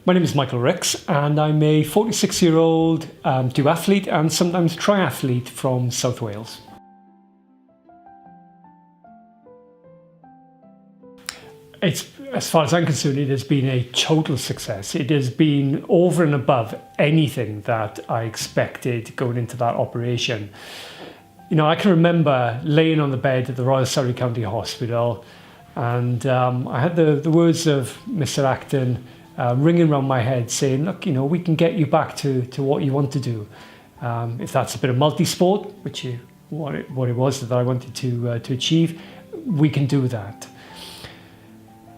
My name is Michael Ricks and I'm a 46-year-old duathlete and sometimes triathlete from South Wales. As far as I'm concerned, it has been a total success. It has been over and above anything that I expected going into that operation. You know, I can remember laying on the bed at the Royal Surrey County Hospital and I had the words of Mr. Acton ringing around my head saying, look, you know, we can get you back to what you want to do. If that's a bit of multi-sport, which is what it was that I wanted to achieve, we can do that.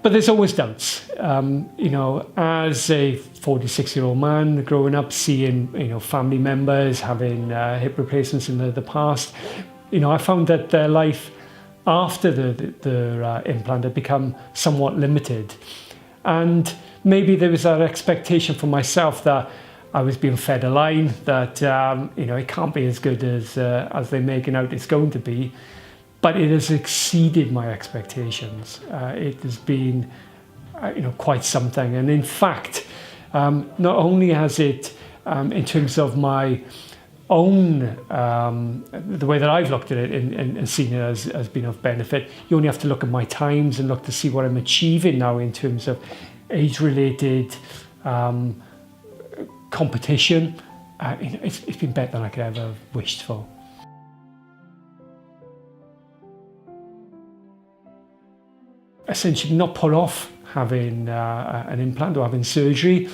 But there's always doubts. You know, as a 46-year-old man growing up, seeing, you know, family members having hip replacements in the past, you know, I found that their life after the implant had become somewhat limited. And maybe there was that expectation for myself that I was being fed a line, that you know, it can't be as good as they're making out it's going to be. But it has exceeded my expectations. It has been, you know, quite something. And in fact, not only has it, in terms of my own, the way that I've looked at it and seen it as being of benefit, you only have to look at my times and look to see what I'm achieving now in terms of age-related competition. It's been better than I could ever have wished for. Essentially not put off having an implant or having surgery.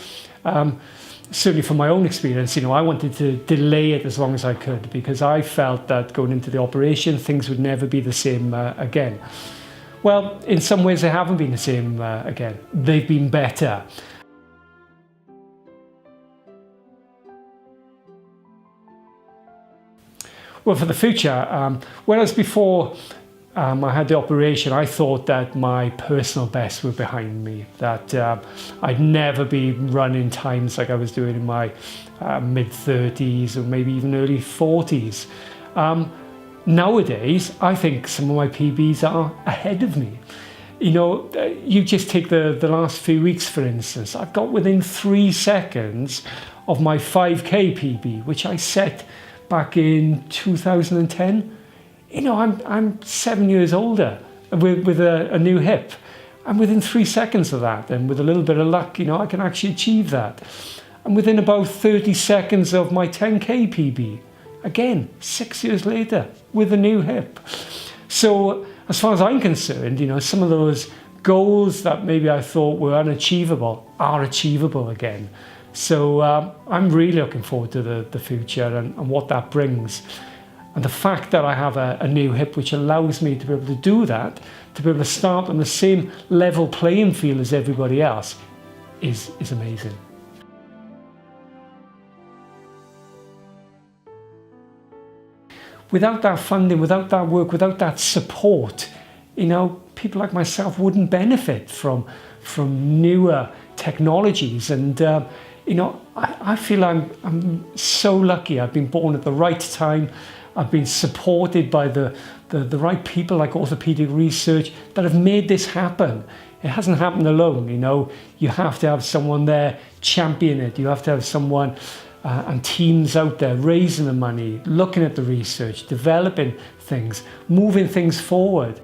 Certainly from my own experience, you know, I wanted to delay it as long as I could because I felt that going into the operation, things would never be the same again. Well, in some ways they haven't been the same again. They've been better. Well, for the future, whereas before I had the operation, I thought that my personal bests were behind me, that I'd never be running times like I was doing in my mid-30s or maybe even early 40s. Nowadays, I think some of my PBs are ahead of me. You know, you just take the last few weeks, for instance. I've got within 3 seconds of my 5K PB, which I set back in 2010. You know, I'm 7 years older with a new hip. And within 3 seconds of that, and with a little bit of luck, you know, I can actually achieve that. And within about 30 seconds of my 10K PB, again, 6 years later, with a new hip. So as far as I'm concerned, you know, some of those goals that maybe I thought were unachievable are achievable again. So I'm really looking forward to the future and what that brings. And the fact that I have a new hip which allows me to be able to do that, to be able to start on the same level playing field as everybody else is amazing. Without that funding, without that work, without that support, you know, people like myself wouldn't benefit from newer technologies. And you know, I feel I'm so lucky. I've been born at the right time. I've been supported by the right people like orthopedic research that have made this happen. It hasn't happened alone, you know. You have to have someone there championing it. You have to have someone and teams out there raising the money, looking at the research, developing things, moving things forward.